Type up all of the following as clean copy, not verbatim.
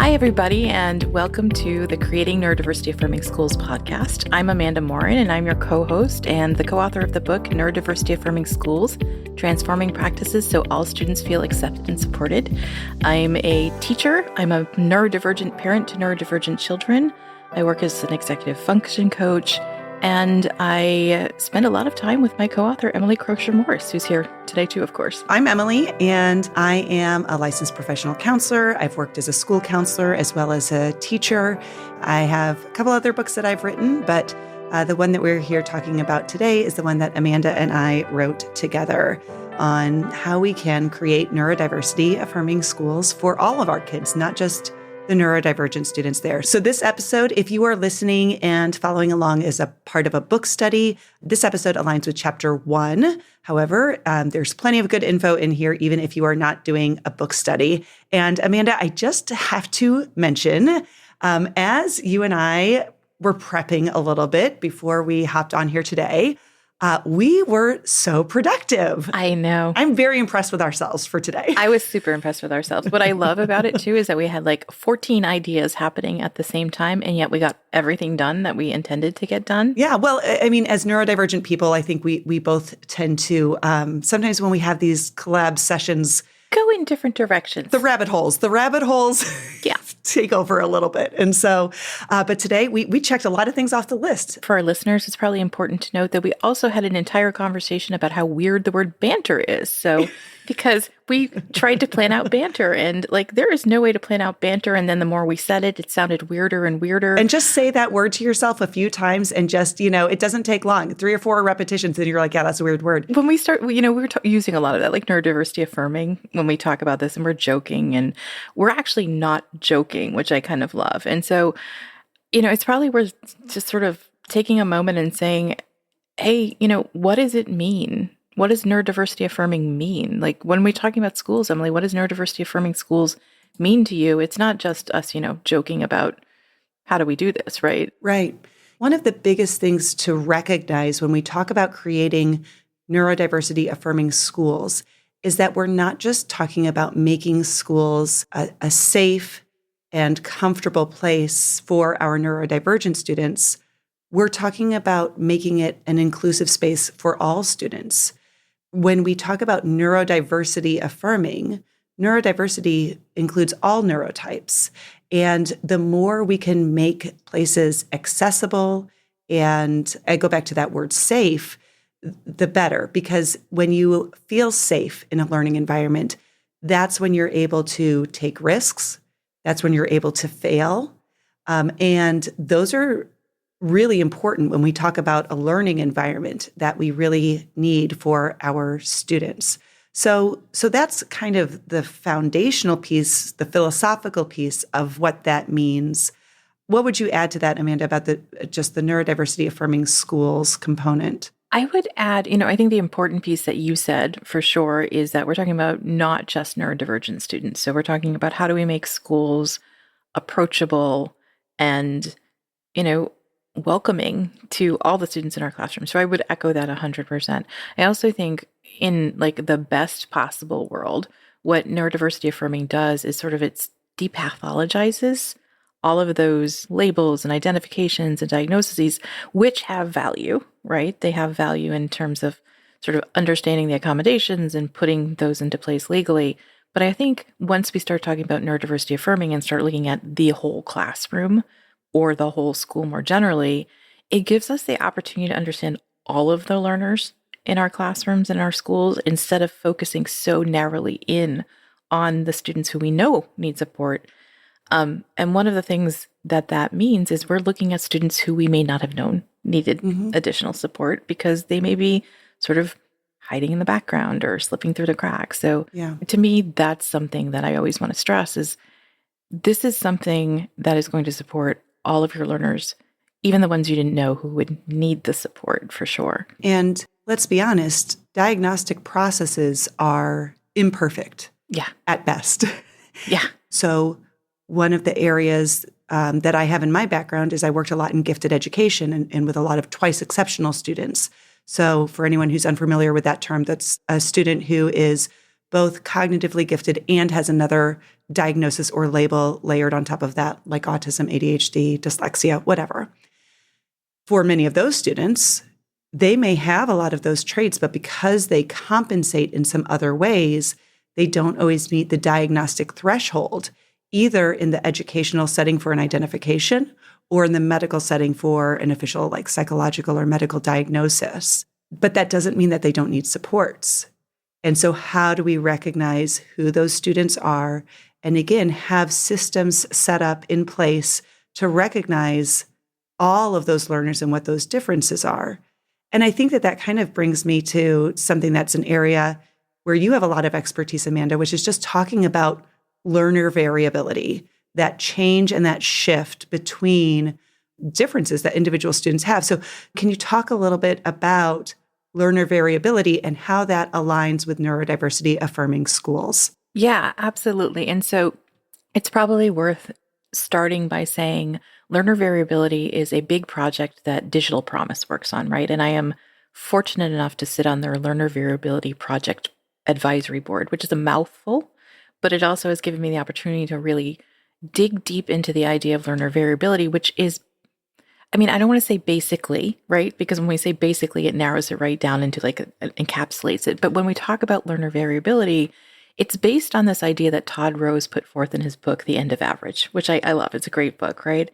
Hi, everybody, and welcome to the Creating Neurodiversity-Affirming Schools podcast. I'm Amanda Morin, and I'm your co-host and the co-author of the book, Neurodiversity-Affirming Schools, Transforming Practices So All Students Feel Accepted and Supported. I'm a teacher. I'm a neurodivergent parent to neurodivergent children. I work as an executive function coach, and I spend a lot of time with my co-author, Emily Crozier-Morris, who's here today too, of course. I'm Emily, and I am a licensed professional counselor. I've worked as a school counselor as well as a teacher. I have a couple other books that I've written, but the one that we're here talking about today is the one that Amanda and I wrote together on how we can create neurodiversity-affirming schools for all of our kids, not just the neurodivergent students there. So this episode, if you are listening and following along, is a part of a book study. This episode aligns with chapter 1. However, there's plenty of good info in here, even if you are not doing a book study. And Amanda, I just have to mention, as you and I were prepping a little bit before we hopped on here today, we were so productive. I know. I'm very impressed with ourselves for today. I was super impressed with ourselves. What I love about it, too, is that we had like 14 ideas happening at the same time, and yet we got everything done that we intended to get done. Yeah, well, I mean, as neurodivergent people, I think we both tend to, sometimes when we have these collab sessions, go in different directions. The rabbit holes yeah. take over a little bit. And so, but today we checked a lot of things off the list. For our listeners, it's probably important to note that we also had an entire conversation about how weird the word banter is. So, because we tried to plan out banter, and like there is no way to plan out banter. And then the more we said it, it sounded weirder and weirder. And just say that word to yourself a few times, and just, it doesn't take long, 3 or 4 repetitions, and you're like, yeah, that's a weird word. When we start, we were using a lot of that, like neurodiversity affirming when we talk about this, and we're joking, and we're actually not joking, which I kind of love. And so, it's probably worth just sort of taking a moment and saying, hey, what does it mean? What does neurodiversity affirming mean? Like when we're talking about schools, Emily, what does neurodiversity affirming schools mean to you? It's not just us, joking about how do we do this, right? Right. One of the biggest things to recognize when we talk about creating neurodiversity affirming schools is that we're not just talking about making schools a safe and comfortable place for our neurodivergent students. We're talking about making it an inclusive space for all students. When we talk about neurodiversity affirming, neurodiversity includes all neurotypes. And the more we can make places accessible, and I go back to that word safe, the better. Because when you feel safe in a learning environment, that's when you're able to take risks. That's when you're able to fail. And those are really important when we talk about a learning environment that we really need for our students. So that's kind of the foundational piece, the philosophical piece of what that means. What would you add to that, Amanda, about just the neurodiversity affirming schools component? I would add, I think the important piece that you said for sure is that we're talking about not just neurodivergent students. So we're talking about how do we make schools approachable and, welcoming to all the students in our classroom. So I would echo that 100%. I also think in like the best possible world, what neurodiversity affirming does is sort of it depathologizes all of those labels and identifications and diagnoses, which have value, right? They have value in terms of sort of understanding the accommodations and putting those into place legally. But I think once we start talking about neurodiversity affirming and start looking at the whole classroom or the whole school more generally, it gives us the opportunity to understand all of the learners in our classrooms and our schools instead of focusing so narrowly in on the students who we know need support. And one of the things that means is we're looking at students who we may not have known needed additional support because they may be sort of hiding in the background or slipping through the cracks. So to me, that's something that I always want to stress is this is something that is going to support all of your learners, even the ones you didn't know who would need the support for sure. And let's be honest, diagnostic processes are imperfect at best. Yeah. So one of the areas that I have in my background is I worked a lot in gifted education and with a lot of twice exceptional students. So for anyone who's unfamiliar with that term, that's a student who is both cognitively gifted and has another diagnosis or label layered on top of that, like autism, ADHD, dyslexia, whatever. For many of those students, they may have a lot of those traits, but because they compensate in some other ways, they don't always meet the diagnostic threshold, either in the educational setting for an identification or in the medical setting for an official, like psychological or medical diagnosis. But that doesn't mean that they don't need supports. And so how do we recognize who those students are? And again, have systems set up in place to recognize all of those learners and what those differences are. And I think that that kind of brings me to something that's an area where you have a lot of expertise, Amanda, which is just talking about learner variability, that change and that shift between differences that individual students have. So can you talk a little bit about learner variability and how that aligns with neurodiversity affirming schools? Yeah, absolutely. And so it's probably worth starting by saying learner variability is a big project that Digital Promise works on, right? And I am fortunate enough to sit on their learner variability project advisory board, which is a mouthful, but it also has given me the opportunity to really dig deep into the idea of learner variability, which is, I mean, I don't want to say basically, right? Because when we say basically, it narrows it right down into like, encapsulates it. But when we talk about learner variability, it's based on this idea that Todd Rose put forth in his book, The End of Average, which I love. It's a great book, right?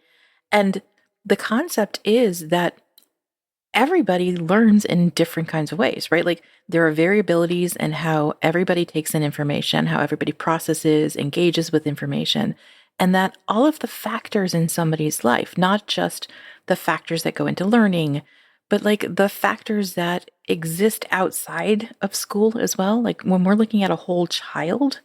And the concept is that everybody learns in different kinds of ways, right? Like there are variabilities in how everybody takes in information, how everybody processes, engages with information, and that all of the factors in somebody's life, not just the factors that go into learning, but like the factors that exist outside of school as well. Like when we're looking at a whole child,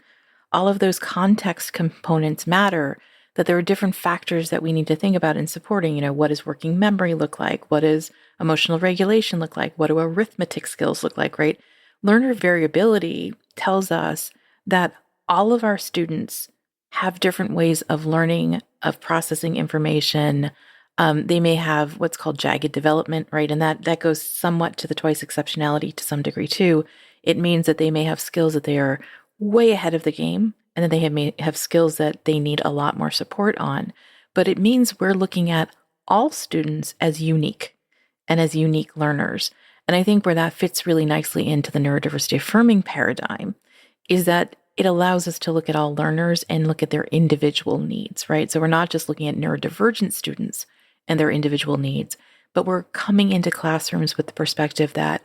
all of those context components matter, that there are different factors that we need to think about in supporting, what does working memory look like? What does emotional regulation look like? What do arithmetic skills look like, right? Learner variability tells us that all of our students have different ways of learning, of processing information. They may have what's called jagged development, right? And that goes somewhat to the twice exceptionality to some degree too. It means that they may have skills that they are way ahead of the game, and then they may have skills that they need a lot more support on. But it means we're looking at all students as unique and as unique learners. And I think where that fits really nicely into the neurodiversity affirming paradigm is that it allows us to look at all learners and look at their individual needs, right? So we're not just looking at neurodivergent students and their individual needs, but we're coming into classrooms with the perspective that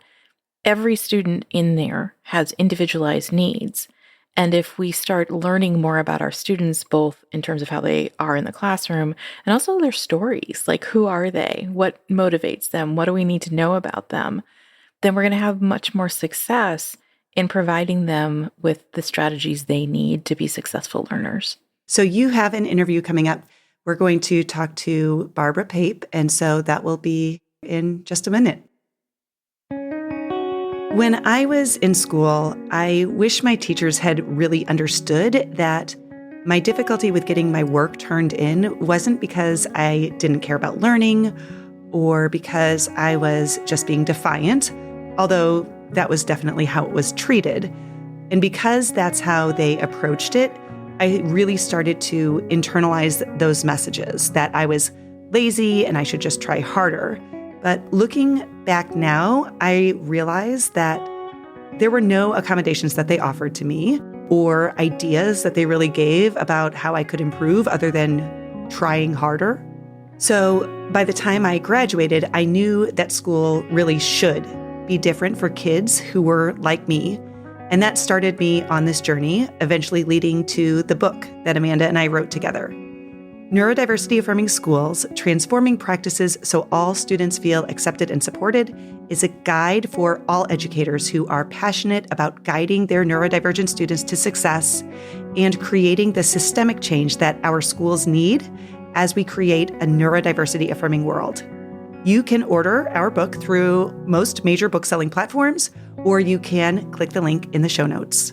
every student in there has individualized needs. And if we start learning more about our students, both in terms of how they are in the classroom and also their stories, like who are they? What motivates them? What do we need to know about them? Then we're going to have much more success in providing them with the strategies they need to be successful learners. So you have an interview coming up. We're going to talk to Barbara Pape, and so that will be in just a minute. When I was in school, I wish my teachers had really understood that my difficulty with getting my work turned in wasn't because I didn't care about learning or because I was just being defiant, although that was definitely how it was treated. And because that's how they approached it, I really started to internalize those messages that I was lazy and I should just try harder. But looking back now, I realize that there were no accommodations that they offered to me or ideas that they really gave about how I could improve other than trying harder. So by the time I graduated, I knew that school really should be different for kids who were like me. And that started me on this journey, eventually leading to the book that Amanda and I wrote together. Neurodiversity-Affirming Schools, Transforming Practices So All Students Feel Accepted and Supported is a guide for all educators who are passionate about guiding their neurodivergent students to success and creating the systemic change that our schools need as we create a neurodiversity-affirming world. You can order our book through most major book-selling platforms, or you can click the link in the show notes.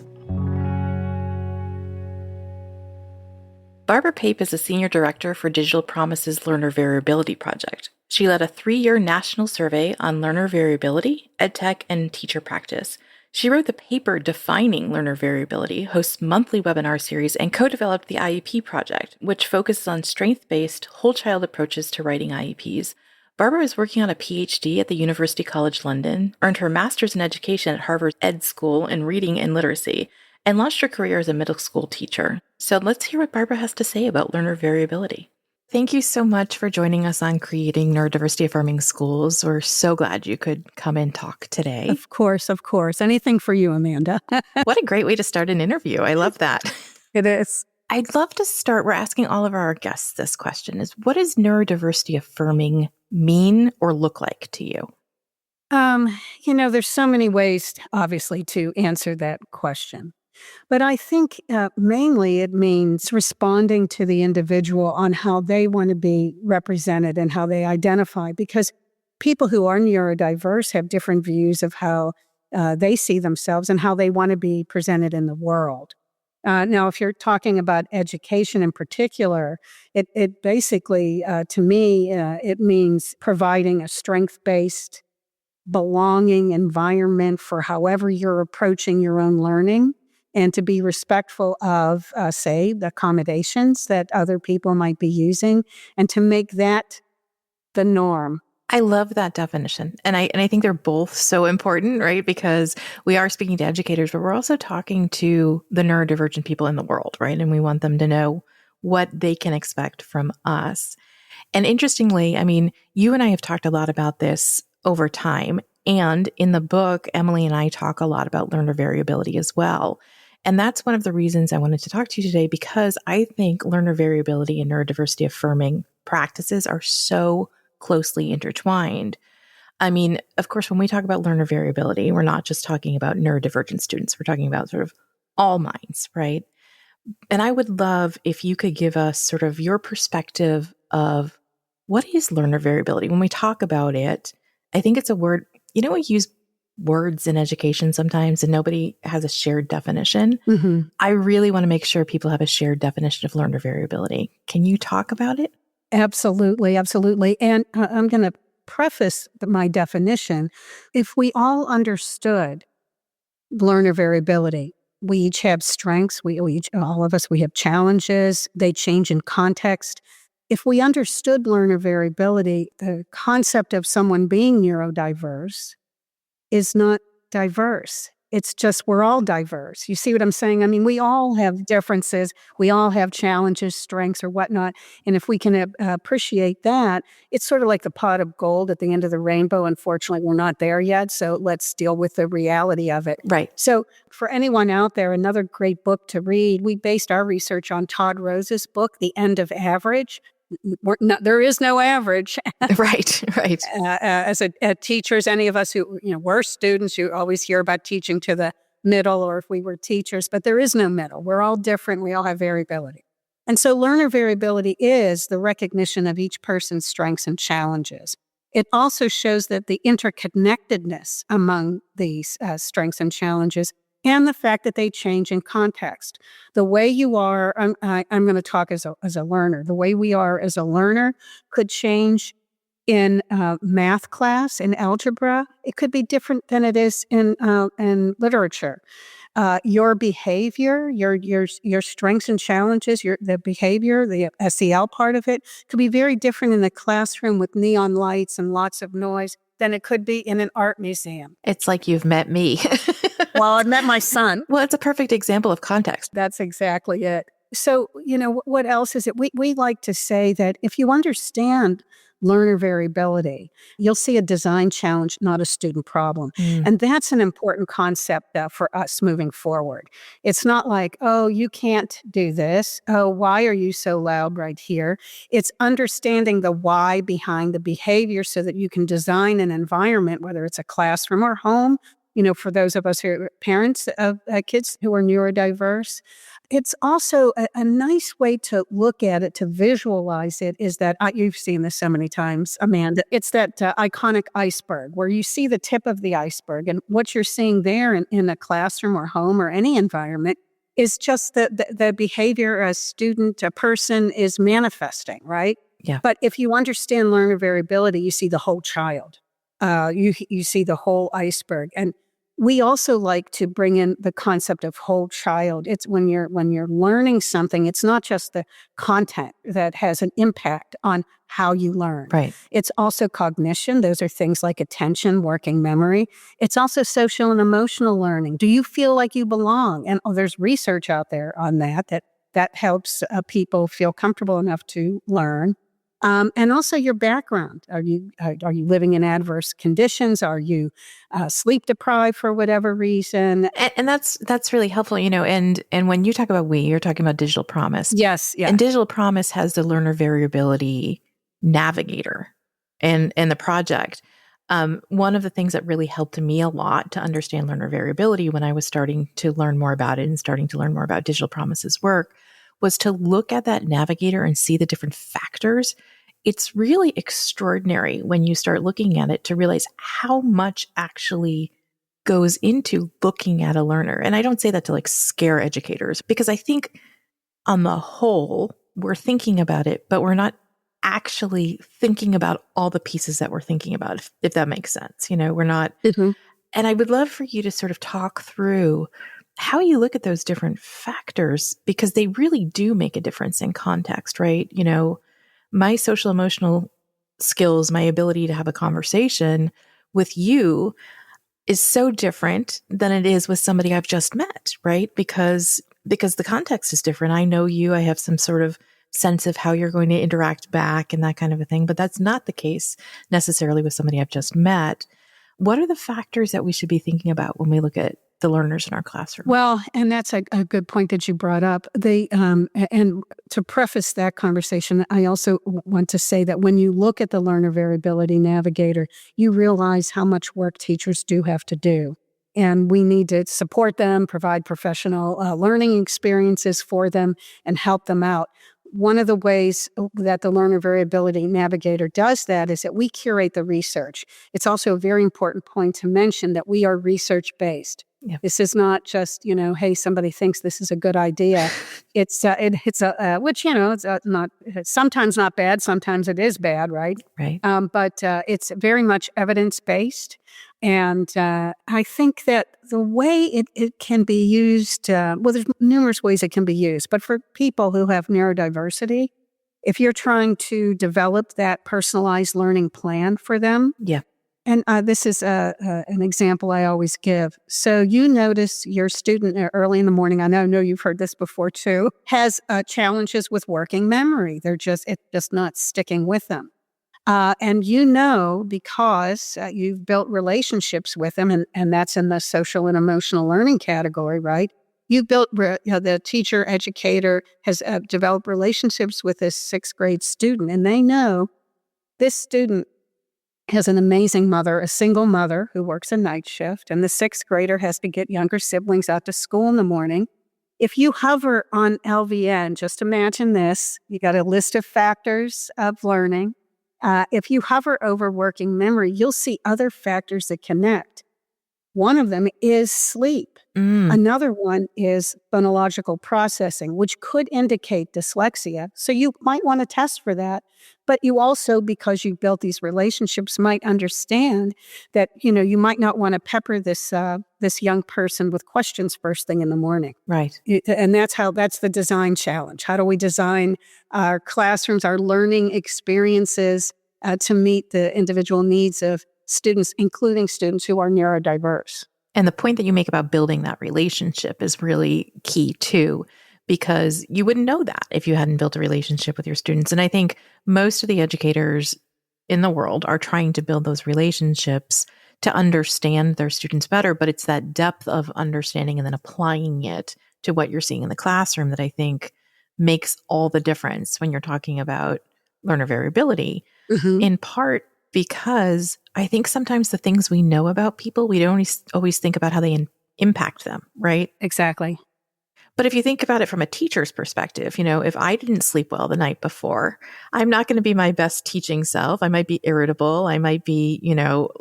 Barbara Pape is a senior director for Digital Promise's Learner Variability Project. She led a 3-year national survey on learner variability, edtech, and teacher practice She wrote the paper defining learner variability, hosts monthly webinar series, and co-developed the IEP project, which focuses on strength-based, whole-child approaches to writing IEPs. Barbara is working on a PhD at the University College London, earned her master's in education at Harvard Ed School in reading and literacy, and launched her career as a middle school teacher. So let's hear what Barbara has to say about learner variability. Thank you so much for joining us on creating neurodiversity-affirming schools. We're so glad you could come and talk today. Of course. Anything for you, Amanda. What a great way to start an interview. I love that. It is. I'd love to start. We're asking all of our guests this question is, what does neurodiversity-affirming mean or look like to you? There's so many ways, obviously, to answer that question. But I think mainly it means responding to the individual on how they want to be represented and how they identify, because people who are neurodiverse have different views of how they see themselves and how they want to be presented in the world. Now, if you're talking about education in particular, it basically, to me, it means providing a strength-based, belonging environment for however you're approaching your own learning, and to be respectful of, say, the accommodations that other people might be using, and to make that the norm. I love that definition. And I think they're both so important, right? Because we are speaking to educators, but we're also talking to the neurodivergent people in the world, right? And we want them to know what they can expect from us. And interestingly, I mean, you and I have talked a lot about this over time. And in the book, Emily and I talk a lot about learner variability as well. And that's one of the reasons I wanted to talk to you today, because I think learner variability and neurodiversity affirming practices are so closely intertwined. I mean, of course, when we talk about learner variability, we're not just talking about neurodivergent students. We're talking about sort of all minds, right? And I would love if you could give us sort of your perspective of what is learner variability. When we talk about it, I think it's a word, we use words in education sometimes and nobody has a shared definition. Mm-hmm. I really want to make sure people have a shared definition of learner variability. Can you talk about it? Absolutely. And I'm going to preface my definition. If we all understood learner variability, we each have strengths. All of us, we have challenges. They change in context. If we understood learner variability, the concept of someone being neurodiverse is not diverse. It's just we're all diverse. You see what I'm saying? I mean, we all have differences. We all have challenges, strengths, or whatnot. And if we can appreciate that, it's sort of like the pot of gold at the end of the rainbow. Unfortunately, we're not there yet. So let's deal with the reality of it. Right. So for anyone out there, another great book to read, we based our research on Todd Rose's book, The End of Average. There is no average. Right. As teachers, any of us who, we're students, you always hear about teaching to the middle, or if we were teachers, but there is no middle. We're all different. We all have variability. And so learner variability is the recognition of each person's strengths and challenges. It also shows that the interconnectedness among these strengths and challenges, and the fact that they change in context. The way you are, I'm going to talk as a learner. The way we are as a learner could change in math class, in algebra. It could be different than it is in literature. Your behavior, your strengths and challenges, the behavior, the SEL part of it could be very different in the classroom with neon lights and lots of noise than it could be in an art museum. It's like you've met me. Well, I've met my son. Well, it's a perfect example of context. That's exactly it. So, what else is it? We like to say that if you understand learner variability, you'll see a design challenge, not a student problem. And that's an important concept for us moving forward. It's not like, oh, you can't do this. Oh, why are you so loud right here? It's understanding the why behind the behavior so that you can design an environment, whether it's a classroom or home, for those of us who are parents of kids who are neurodiverse. It's also a nice way to look at it, to visualize it, is that you've seen this so many times, Amanda. It's that iconic iceberg where you see the tip of the iceberg, and what you're seeing there in a classroom or home or any environment is just the behavior a student, a person is manifesting, right? Yeah. But if you understand learner variability, you see the whole child. You see the whole iceberg. And We also like to bring in the concept of whole child. It's when you're learning something, it's not just the content that has an impact on how you learn. Right. It's also cognition. Those are things like attention, working memory. It's also social and emotional learning. Do you feel like you belong? And there's research out there on that helps people feel comfortable enough to learn. And also your background. Are you living in adverse conditions? Are you sleep deprived for whatever reason? And that's really helpful, and when you talk about you're talking about Digital Promise. Yes, yeah. And Digital Promise has the learner variability navigator and the project. One of the things that really helped me a lot to understand learner variability when I was starting to learn more about it and starting to learn more about Digital Promise's work was to look at that navigator and see the different factors. It's really extraordinary when you start looking at it to realize how much actually goes into looking at a learner. And I don't say that to scare educators, because I think on the whole, we're thinking about it, but we're not actually thinking about all the pieces that we're thinking about, if that makes sense. We're not. Mm-hmm. And I would love for you to sort of talk through how you look at those different factors, because they really do make a difference in context, right? My social emotional skills, my ability to have a conversation with you is so different than it is with somebody I've just met, right? Because the context is different. I know you, I have some sort of sense of how you're going to interact back and that kind of a thing, but that's not the case necessarily with somebody I've just met. What are the factors that we should be thinking about when we look at the learners in our classroom? Well, and that's a good point that you brought up. And to preface that conversation, I also want to say that when you look at the learner variability navigator, you realize how much work teachers do have to do. And we need to support them, provide professional learning experiences for them, and help them out. One of the ways that the Learner Variability Navigator does that is that we curate the research. It's also a very important point to mention that we are research-based. Yeah. This is not just, hey, somebody thinks this is a good idea. It's which, it's not, it's sometimes not bad, sometimes it is bad, right? Right. But it's very much evidence-based. And I think that the way it can be used, there's numerous ways it can be used, but for people who have neurodiversity, if you're trying to develop that personalized learning plan for them. Yeah. And this is an example I always give. So you notice your student early in the morning, I know you've heard this before too, has challenges with working memory. It's just not sticking with them. And because you've built relationships with them, and that's in the social and emotional learning category, right? You've built, the teacher, educator has developed relationships with this 6th grade student, and they know this student has an amazing mother, a single mother who works a night shift, and the 6th grader has to get younger siblings out to school in the morning. If you hover on LVN, just imagine this, you got a list of factors of learning. If you hover over working memory, you'll see other factors that connect. One of them is sleep. Another one is phonological processing, which could indicate dyslexia. So you might want to test for that. But you also, because you've built these relationships, might understand that, you might not want to pepper this young person with questions first thing in the morning. Right. And that's the design challenge. How do we design our classrooms, our learning experiences to meet the individual needs of students, including students who are neurodiverse? And the point that you make about building that relationship is really key too, because you wouldn't know that if you hadn't built a relationship with your students. And I think most of the educators in the world are trying to build those relationships to understand their students better, but it's that depth of understanding and then applying it to what you're seeing in the classroom that I think makes all the difference when you're talking about learner variability, in part because I think sometimes the things we know about people, we don't always think about how they impact them, right? Exactly. But if you think about it from a teacher's perspective, if I didn't sleep well the night before, I'm not going to be my best teaching self. I might be irritable. I might be,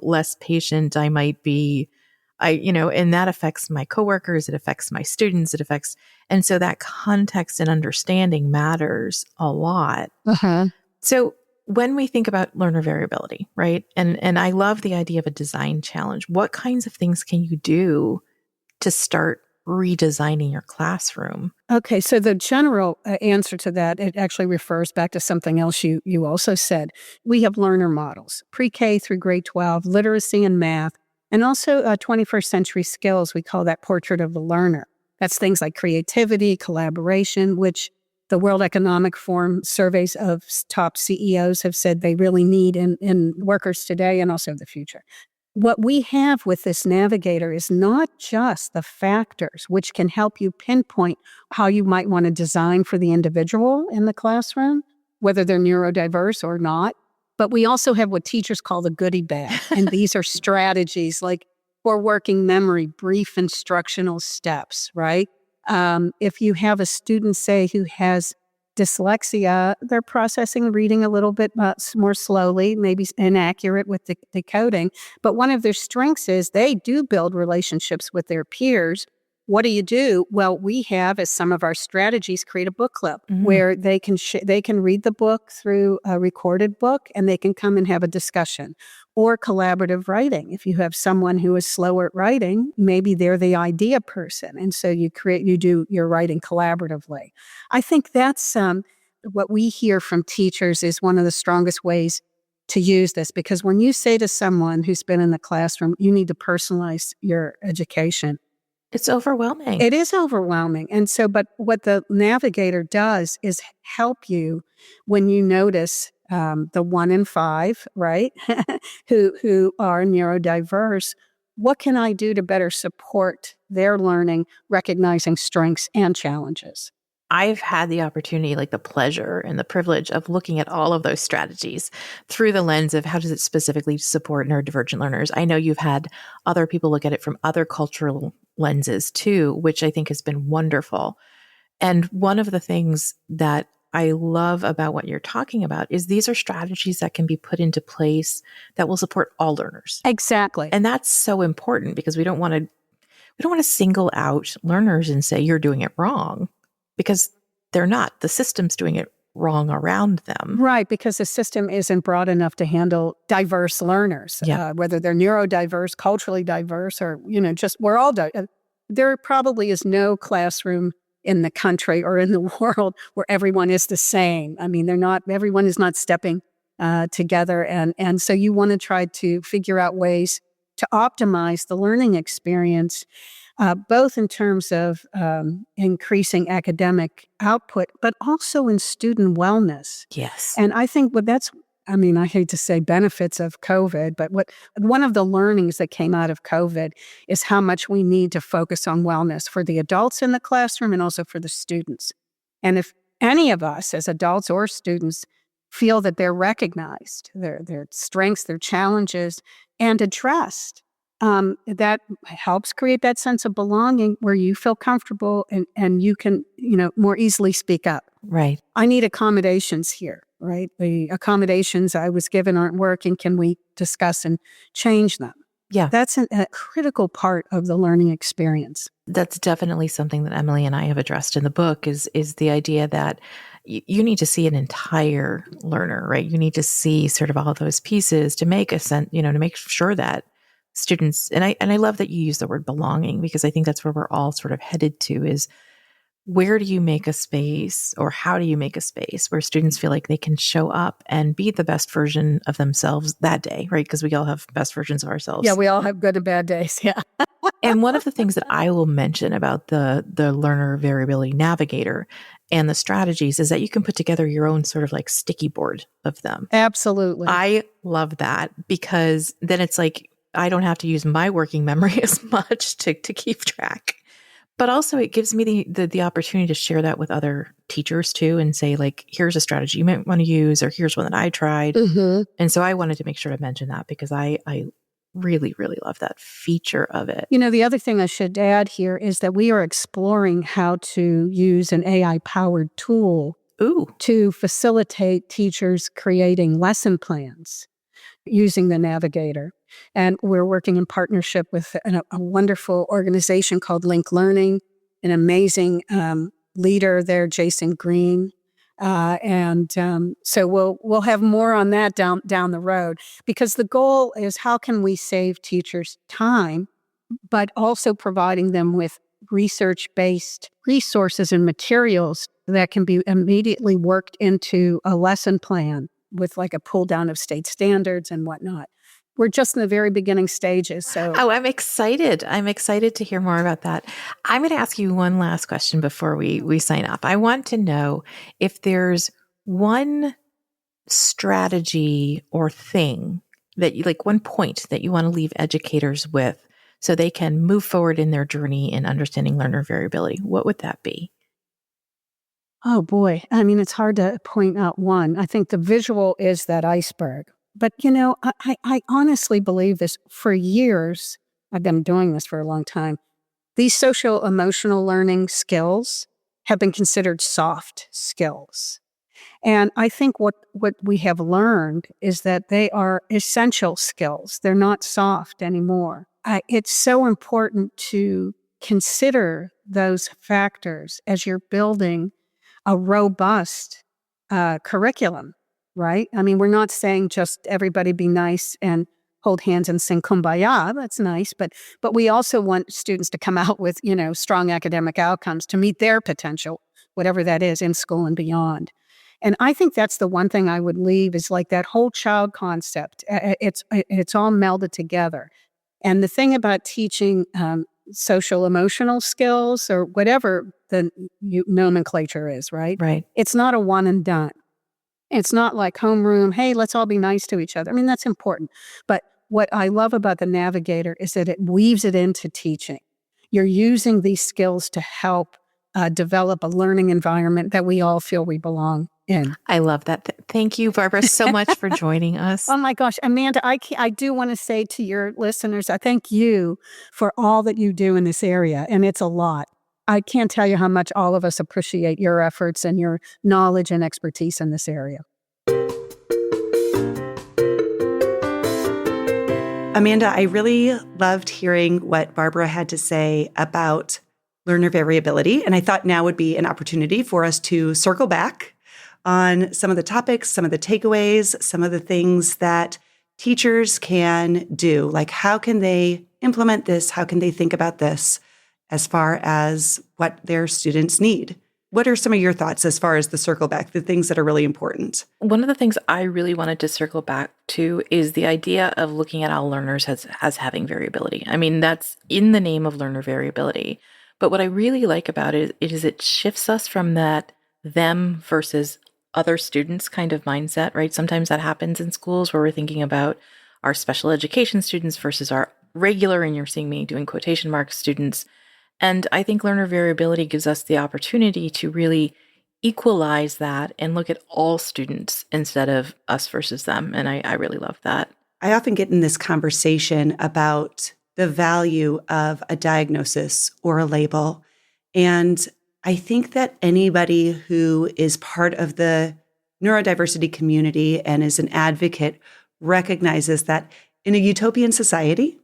less patient. I might be, and that affects my coworkers. It affects my students. And so that context and understanding matters a lot. Uh-huh. So when we think about learner variability, right? And I love the idea of a design challenge. What kinds of things can you do to start redesigning your classroom? Okay, so the general answer to that, it actually refers back to something else you also said. We have learner models, pre-K through grade 12, literacy and math, and also 21st century skills. We call that portrait of the learner. That's things like creativity, collaboration, which the World Economic Forum surveys of top CEOs have said they really need in workers today and also the future. What we have with this navigator is not just the factors which can help you pinpoint how you might want to design for the individual in the classroom, whether they're neurodiverse or not, but we also have what teachers call the goodie bag. And these are strategies like for working memory, brief instructional steps, right? If you have a student, say, who has dyslexia, they're processing reading a little bit more slowly, maybe inaccurate with the decoding. But one of their strengths is they do build relationships with their peers. What do? Well, we have, as some of our strategies, create a book club where they can read the book through a recorded book, and they can come and have a discussion. Or collaborative writing. If you have someone who is slower at writing, maybe they're the idea person, and so you do your writing collaboratively. I think that's what we hear from teachers is one of the strongest ways to use this, because when you say to someone who's been in the classroom, you need to personalize your education, it's overwhelming. It is overwhelming. And so, but what the navigator does is help you when you notice the 1 in 5, right, who are neurodiverse. What can I do to better support their learning, recognizing strengths and challenges? I've had the opportunity, like the pleasure and the privilege of looking at all of those strategies through the lens of how does it specifically support neurodivergent learners. I know you've had other people look at it from other cultural lenses too, which I think has been wonderful. And one of the things that I love about what you're talking about is these are strategies that can be put into place that will support all learners. Exactly. And that's so important because we don't want to single out learners and say you're doing it wrong. Because they're not. The system's doing it wrong around them. Right, because the system isn't broad enough to handle diverse learners, whether they're neurodiverse, culturally diverse, or, just we're all there probably is no classroom in the country or in the world where everyone is the same. I mean, everyone is not stepping together. And so you want to try to figure out ways to optimize the learning experience, both in terms of increasing academic output, but also in student wellness. Yes. And I think I hate to say benefits of COVID, but one of the learnings that came out of COVID is how much we need to focus on wellness for the adults in the classroom and also for the students. And if any of us as adults or students feel that they're recognized, their strengths, their challenges, and addressed, that helps create that sense of belonging where you feel comfortable and you can, more easily speak up. Right. I need accommodations here, right? The accommodations I was given aren't working. Can we discuss and change them? Yeah. That's a critical part of the learning experience. That's definitely something that Emily and I have addressed in the book is the idea that you need to see an entire learner, right? You need to see sort of all those pieces to make a sense, to make sure that students, and I love that you use the word belonging, because I think that's where we're all sort of headed to is where do you make a space, or how do you make a space where students feel like they can show up and be the best version of themselves that day, right? Because we all have best versions of ourselves. Yeah, we all have good and bad days. Yeah. And one of the things that I will mention about the learner variability navigator and the strategies is that you can put together your own sort of like sticky board of them. Absolutely. I love that, because then it's like I don't have to use my working memory as much to keep track. But also it gives me the opportunity to share that with other teachers too and say, like, here's a strategy you might want to use, or here's one that I tried. Mm-hmm. And so I wanted to make sure to mention that because I really, really love that feature of it. The other thing I should add here is that we are exploring how to use an AI-powered tool to facilitate teachers creating lesson plans using the navigator. And we're working in partnership with a wonderful organization called Link Learning, an amazing leader there, Jason Green. So we'll have more on that down the road, because the goal is how can we save teachers time, but also providing them with research-based resources and materials that can be immediately worked into a lesson plan with like a pull down of state standards and whatnot. We're just in the very beginning stages. So, Oh, I'm excited. I'm excited to hear more about that. I'm going to ask you one last question before we sign off. I want to know if there's one strategy or thing that you like, one point that you want to leave educators with so they can move forward in their journey in understanding learner variability. What would that be? oh boy, I mean, it's hard to point out one. I think the visual is that iceberg. But, I honestly believe this. For years, I've been doing this for a long time. These social emotional learning skills have been considered soft skills. And I think what we have learned is that they are essential skills. They're not soft anymore. It's so important to consider those factors as you're building a robust curriculum, right? I mean, we're not saying just everybody be nice and hold hands and sing Kumbaya. That's nice, but we also want students to come out with, strong academic outcomes to meet their potential, whatever that is, in school and beyond. And I think that's the one thing I would leave is like that whole child concept. It's all melded together. And the thing about teaching social emotional skills or whatever the nomenclature is, right? Right. It's not a one and done. It's not like homeroom, hey, let's all be nice to each other. I mean, that's important. But what I love about the Navigator is that it weaves it into teaching. You're using these skills to help develop a learning environment that we all feel we belong in. I love that. Thank you, Barbara, so much for joining us. Oh my gosh, Amanda, I do want to say to your listeners, I thank you for all that you do in this area, and it's a lot. I can't tell you how much all of us appreciate your efforts and your knowledge and expertise in this area. Amanda, I really loved hearing what Barbara had to say about learner variability, and I thought now would be an opportunity for us to circle back on some of the topics, some of the takeaways, some of the things that teachers can do. Like, how can they implement this? How can they think about this as far as what their students need? What are some of your thoughts as far as the circle back, the things that are really important? One of the things I really wanted to circle back to is the idea of looking at all learners as having variability. I mean, that's in the name of learner variability. But what I really like about it is it shifts us from that them versus other students kind of mindset, right? Sometimes that happens in schools where we're thinking about our special education students versus our regular, and you're seeing me doing quotation marks, students. And I think learner variability gives us the opportunity to really equalize that and look at all students instead of us versus them. And I really love that. I often get in this conversation about the value of a diagnosis or a label. And I think that anybody who is part of the neurodiversity community and is an advocate recognizes that in a utopian society,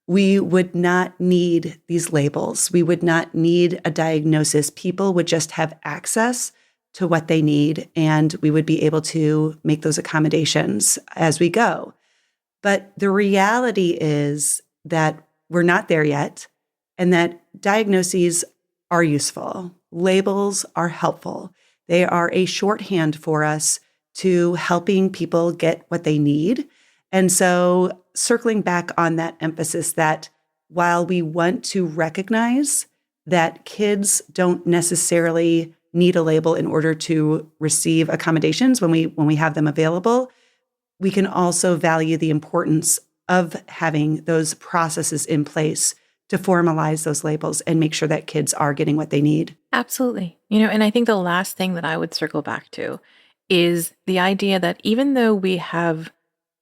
we would not need these labels. We would not need a diagnosis. People would just have access to what they need, and we would be able to make those accommodations as we go. But the reality is that we're not there yet, and that diagnoses are useful. Labels are helpful. They are a shorthand for us to helping people get what they need. And so circling back on that emphasis that while we want to recognize that kids don't necessarily need a label in order to receive accommodations when we have them available, we can also value the importance of having those processes in place to formalize those labels and make sure that kids are getting what they need. Absolutely. And I think the last thing that I would circle back to is the idea that even though we have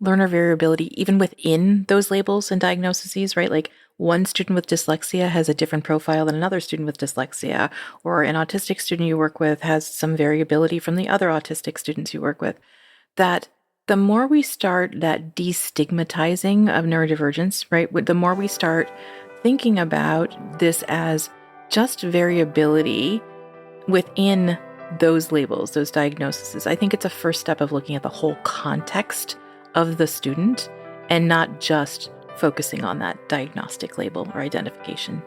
learner variability, even within those labels and diagnoses, right? Like one student with dyslexia has a different profile than another student with dyslexia, or an autistic student you work with has some variability from the other autistic students you work with, that the more we start that destigmatizing of neurodivergence, right? The more we start thinking about this as just variability within those labels, those diagnoses, I think it's a first step of looking at the whole context of the student and not just focusing on that diagnostic label or identification.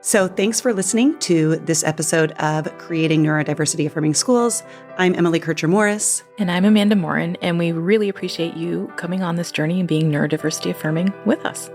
So thanks for listening to this episode of Creating Neurodiversity Affirming Schools. I'm Emily Kircher-Morris. And I'm Amanda Morin, and we really appreciate you coming on this journey and being neurodiversity affirming with us.